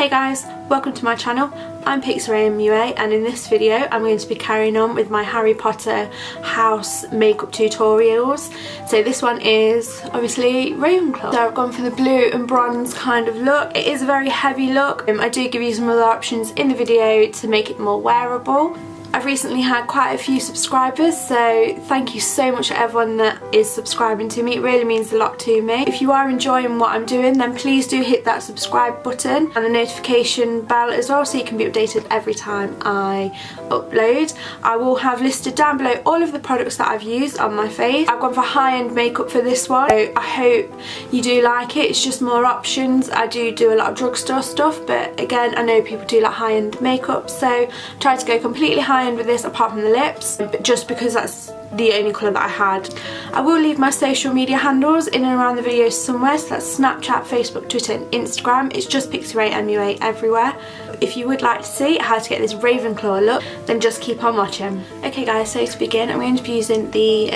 Hey guys, welcome to my channel. I'm PixieRayMUA and in this video I'm going to be carrying on with my Harry Potter house makeup tutorials. So this one is obviously Ravenclaw. So I've gone for the blue and bronze kind of look. It is a very heavy look. I do give you some other options in the video to make it more wearable. I've recently had quite a few subscribers, so thank you so much to everyone that is subscribing to me. It really means a lot to me. If you are enjoying what I'm doing, then please do hit that subscribe button and the notification bell as well, so you can be updated every time I upload. I will have listed down below all of the products that I've used on my face. I've gone for high-end makeup for this one, so I hope you do like it. It's just more options. I do a lot of drugstore stuff, but again, I know people do like high-end makeup, so try to go completely high-end with this apart from the lips, but just because that's the only colour that I had. I will leave my social media handles in and around the video somewhere, so that's Snapchat, Facebook, Twitter and Instagram. It's just PixieRayMUA everywhere. If you would like to see how to get this Ravenclaw look, then just keep on watching. Okay guys, so to begin I'm going to be using the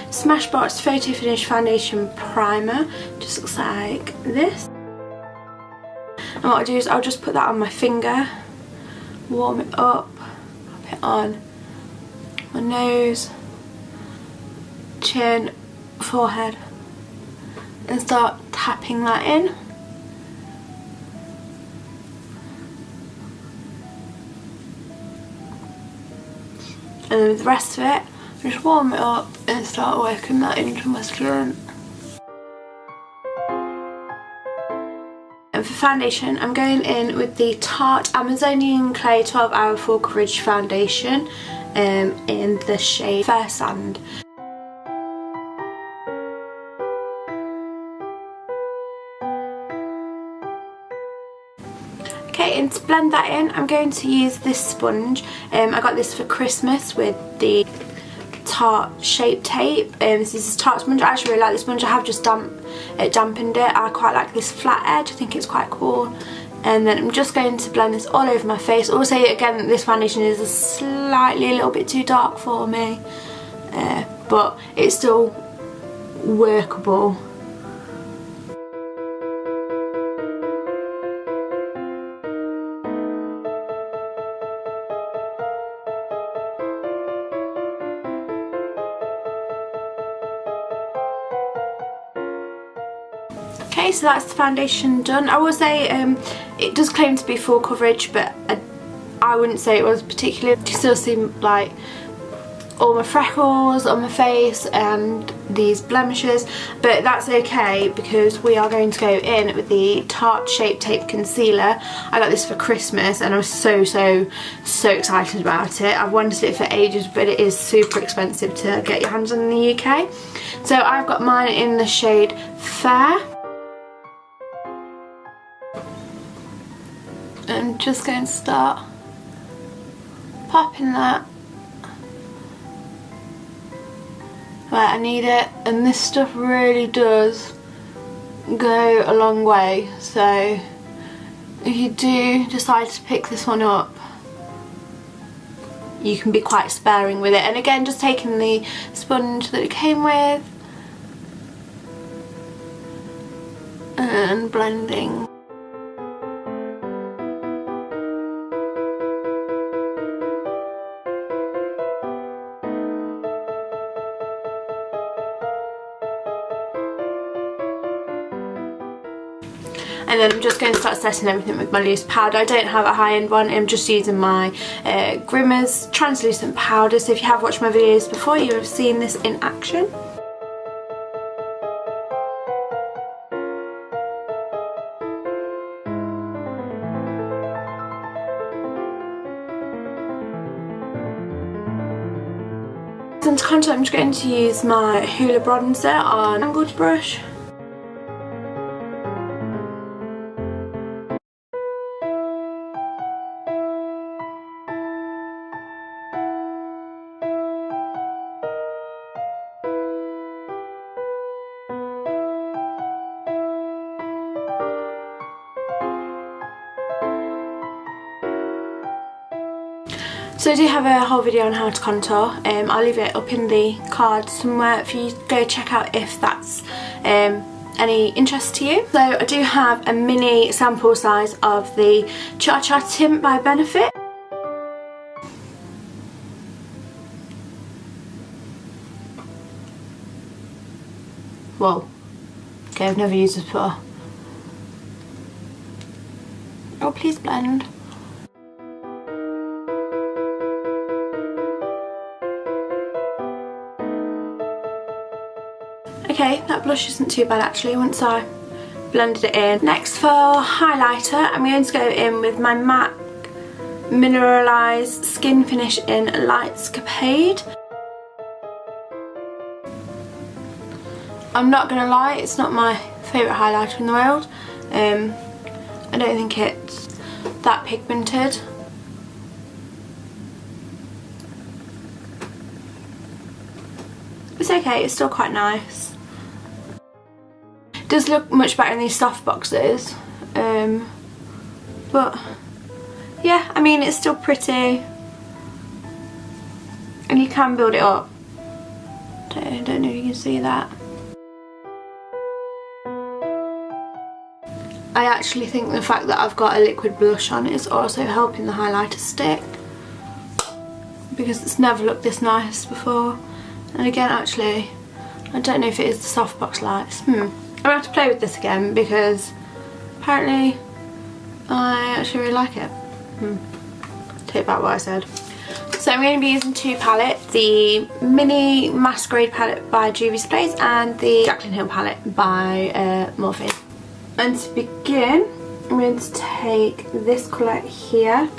Smashbox Photo Finish Foundation Primer. Just looks like this. And what I'll do is I'll just put that on my finger, warm it up, pop it on my nose, chin, forehead, and start tapping that in. And then with the rest of it, just warm it up and start working that into my skin. And for foundation, I'm going in with the Tarte Amazonian Clay 12 Hour Full Coverage Foundation in the shade Fair Sand. Okay, and to blend that in, I'm going to use this sponge. I got this for Christmas with the Tarte Shape Tape. This is a Tarte sponge. I actually really like this sponge. I have just dampened it. I quite like this flat edge. I think it's quite cool. And then I'm just going to blend this all over my face. Also, again, this foundation is a little bit too dark for me, but it's still workable. Okay, so that's the foundation done. I will say it does claim to be full coverage, but I wouldn't say it was particularly. You still see like all my freckles on my face and these blemishes, but that's okay because we are going to go in with the Tarte Shape Tape Concealer. I got this for Christmas and I was so excited about it. I've wanted it for ages, but it is super expensive to get your hands on in the UK. So I've got mine in the shade Fair. I'm just going to start popping that where I need it, and this stuff really does go a long way, so if you do decide to pick this one up, you can be quite sparing with it. And again, just taking the sponge that it came with and blending. And then I'm just going to start setting everything with my loose powder. I don't have a high-end one. I'm just using my Grimmer's translucent powder. So if you have watched my videos before, you have seen this in action. And to contour, I'm just going to use my Hoola bronzer on angled brush. So I do have a whole video on how to contour. I'll leave it up in the card somewhere for you to go check out if that's any interest to you. So I do have a mini sample size of the Cha Cha tint by Benefit. Whoa. Okay, I've never used this before. Oh, please blend. Okay, that blush isn't too bad actually once I blended it in. Next for highlighter, I'm going to go in with my MAC Mineralized Skin Finish in Lightscapade. I'm not gonna lie, it's not my favourite highlighter in the world. I don't think it's that pigmented. It's okay, it's still quite nice. It does look much better in these soft boxes, but yeah, I mean it's still pretty and you can build it up. I don't know if you can see that. I actually think the fact that I've got a liquid blush on is also helping the highlighter stick, because it's never looked this nice before. And again, actually, I don't know if it is the softbox lights. I'm gonna have to play with this again because apparently I actually really like it. Take back what I said. So I'm going to be using two palettes, the Mini Masquerade palette by Juvia's Place and the Jaclyn Hill palette by Morphe. And to begin, I'm going to take this colour here.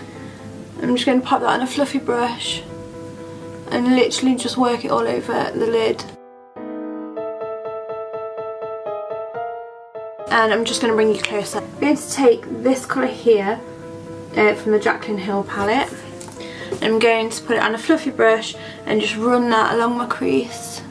I'm just going to pop that on a fluffy brush and literally just work it all over the lid. And I'm just going to bring you closer. I'm going to take this colour here from the Jaclyn Hill palette. I'm going to put it on a fluffy brush and just run that along my crease.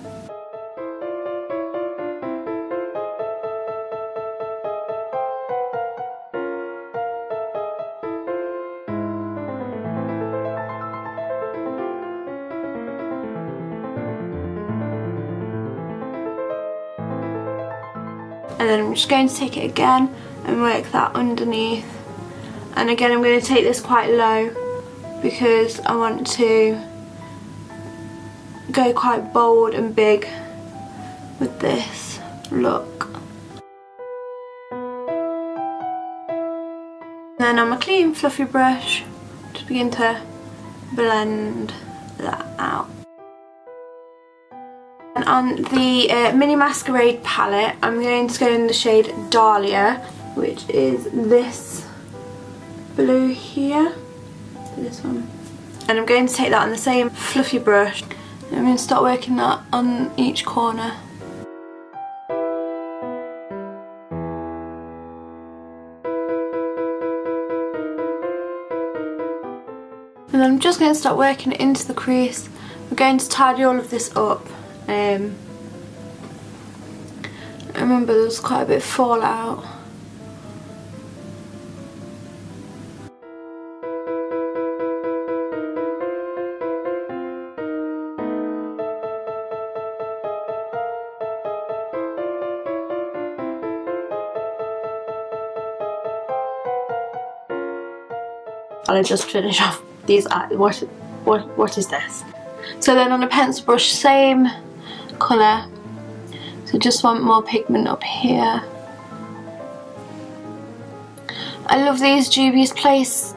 And then I'm just going to take it again and work that underneath. And again, I'm going to take this quite low because I want to go quite bold and big with this look. And then on my clean fluffy brush, just begin to blend that out. And on the Mini Masquerade palette, I'm going to go in the shade Dahlia, which is this blue here, this one. And I'm going to take that on the same fluffy brush. And I'm going to start working that on each corner. And then I'm just going to start working it into the crease. We're going to tidy all of this up. I remember there was quite a bit of fallout. I'll just finish off these eyes. What is this? So then on a pencil brush, same colour, so just want more pigment up here. I love these Juvia's Place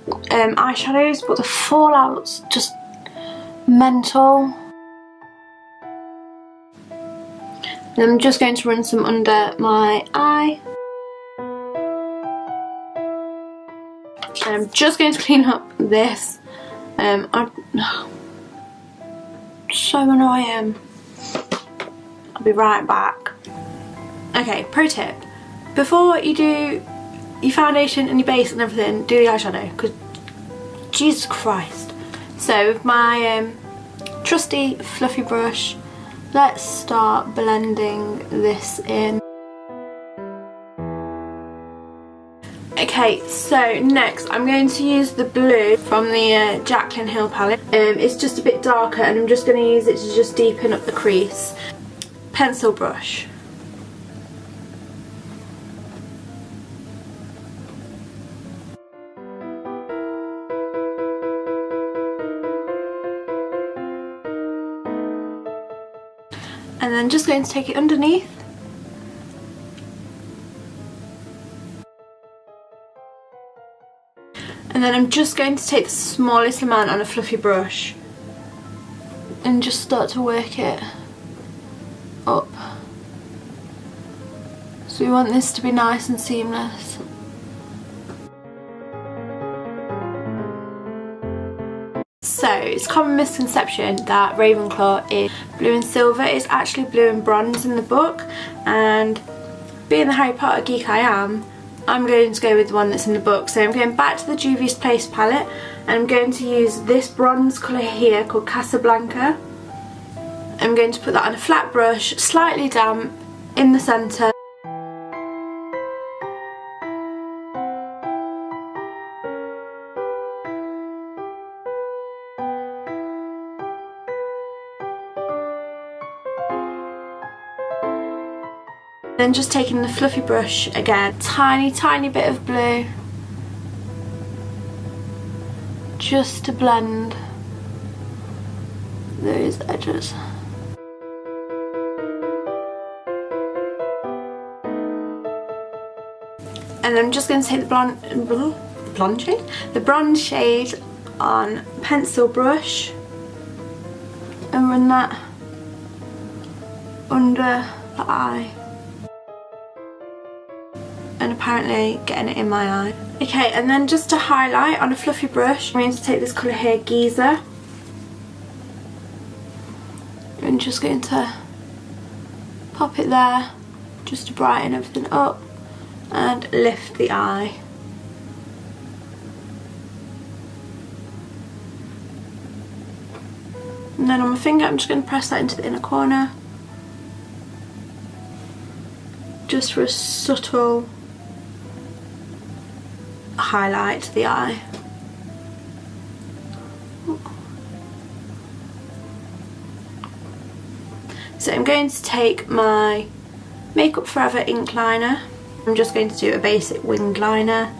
eyeshadows, but the fallout's just mental. And I'm just going to run some under my eye. And I'm just going to clean up this. So annoying. I'll be right back. Okay, pro tip. Before you do your foundation and your base and everything, do the eyeshadow, because Jesus Christ. So with my trusty fluffy brush, let's start blending this in. Okay, so next I'm going to use the blue from the Jaclyn Hill palette. It's just a bit darker and I'm just going to use it to just deepen up the crease. Pencil brush. then just going to take it underneath. And then I'm just going to take the smallest amount on a fluffy brush and just start to work it up. So we want this to be nice and seamless. So it's a common misconception that Ravenclaw is blue and silver. It's actually blue and bronze in the book, and being the Harry Potter geek I am, I'm going to go with the one that's in the book. So I'm going back to the Juvia's Place palette, and I'm going to use this bronze colour here called Casablanca. I'm going to put that on a flat brush, slightly damp, in the centre. Then just taking the fluffy brush again, tiny bit of blue, just to blend those edges. And I'm just going to take the bronze shade on pencil brush and run that under the eye. And apparently getting it in my eye. Okay, and then just to highlight on a fluffy brush, I'm going to take this colour here, Geezer. I'm just going to pop it there, just to brighten everything up and lift the eye. And then on my finger, I'm just going to press that into the inner corner, just for a subtle highlight to the eye. So I'm going to take my Makeup Forever ink liner. I'm just going to do a basic winged liner.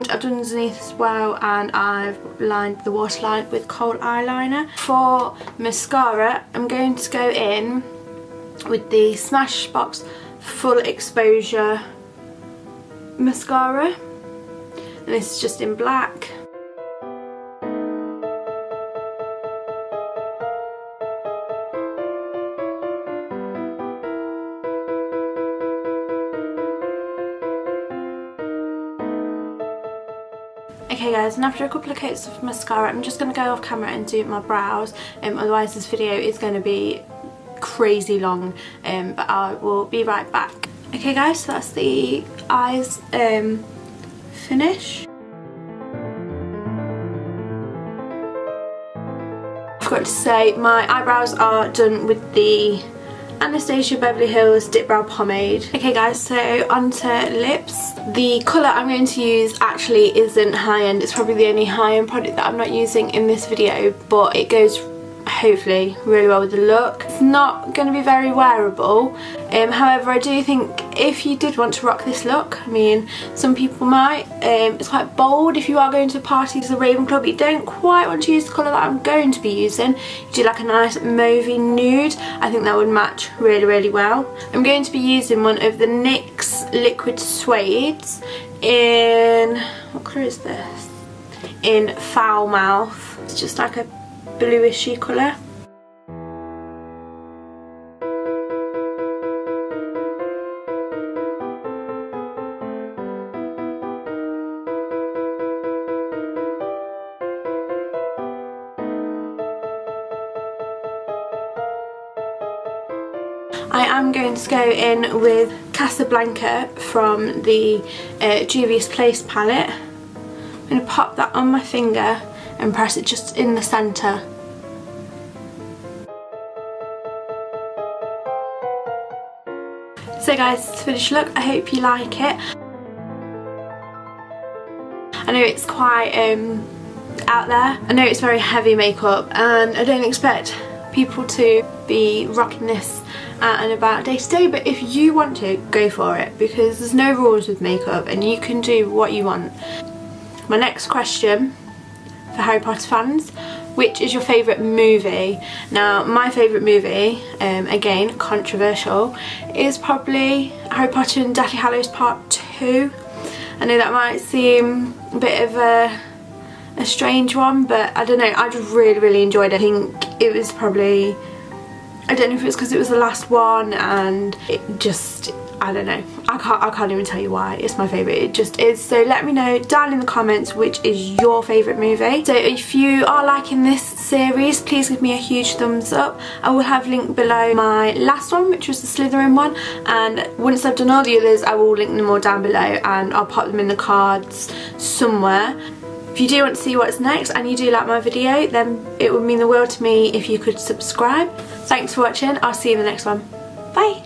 I've done underneath as well, and I've lined the waterline with cold eyeliner. For mascara, I'm going to go in with the Smashbox Full Exposure mascara, and this is just in black. Okay guys, and after a couple of coats of mascara, I'm just going to go off camera and do my brows, otherwise this video is going to be crazy long, but I will be right back. Okay guys, so that's the eyes finish. I forgot to say, my eyebrows are done with the Anastasia Beverly Hills Dip Brow Pomade. Okay guys, so onto lips. The colour I'm going to use actually isn't high-end. It's probably the only high-end product that I'm not using in this video, but it goes hopefully really well with the look. It's not going to be very wearable, however I do think if you did want to rock this look, I mean some people might, it's quite bold if you are going to a party as a Ravenclaw but you don't quite want to use the colour that I'm going to be using. You do like a nice mauvey nude, I think that would match really well. I'm going to be using one of the NYX Liquid Suedes in, what colour is this? In Foul Mouth. It's just like a bluishy colour. I am going to go in with Casablanca from the Juvia's Place palette. I'm going to pop that on my finger and press it just in the centre. So guys, it's the finished look. I hope you like it. I know it's quite out there. I know it's very heavy makeup, and I don't expect people to be rocking this out and about day to day, but if you want to, go for it, because there's no rules with makeup and you can do what you want. My next question for Harry Potter fans: which is your favourite movie? Now, my favourite movie, again controversial, is probably Harry Potter and Deathly Hallows Part 2. I know that might seem a bit of a strange one, but I don't know, I just really enjoyed it. I think it was probably, I don't know if it's because it was the last one and it just, I don't know, I can't even tell you why. It's my favourite, it just is. So let me know down in the comments which is your favourite movie. So if you are liking this series, please give me a huge thumbs up. I will have linked below my last one, which was the Slytherin one, and once I've done all the others I will link them all down below and I'll pop them in the cards somewhere. If you do want to see what's next and you do like my video, then it would mean the world to me if you could subscribe. Thanks for watching, I'll see you in the next one. Bye!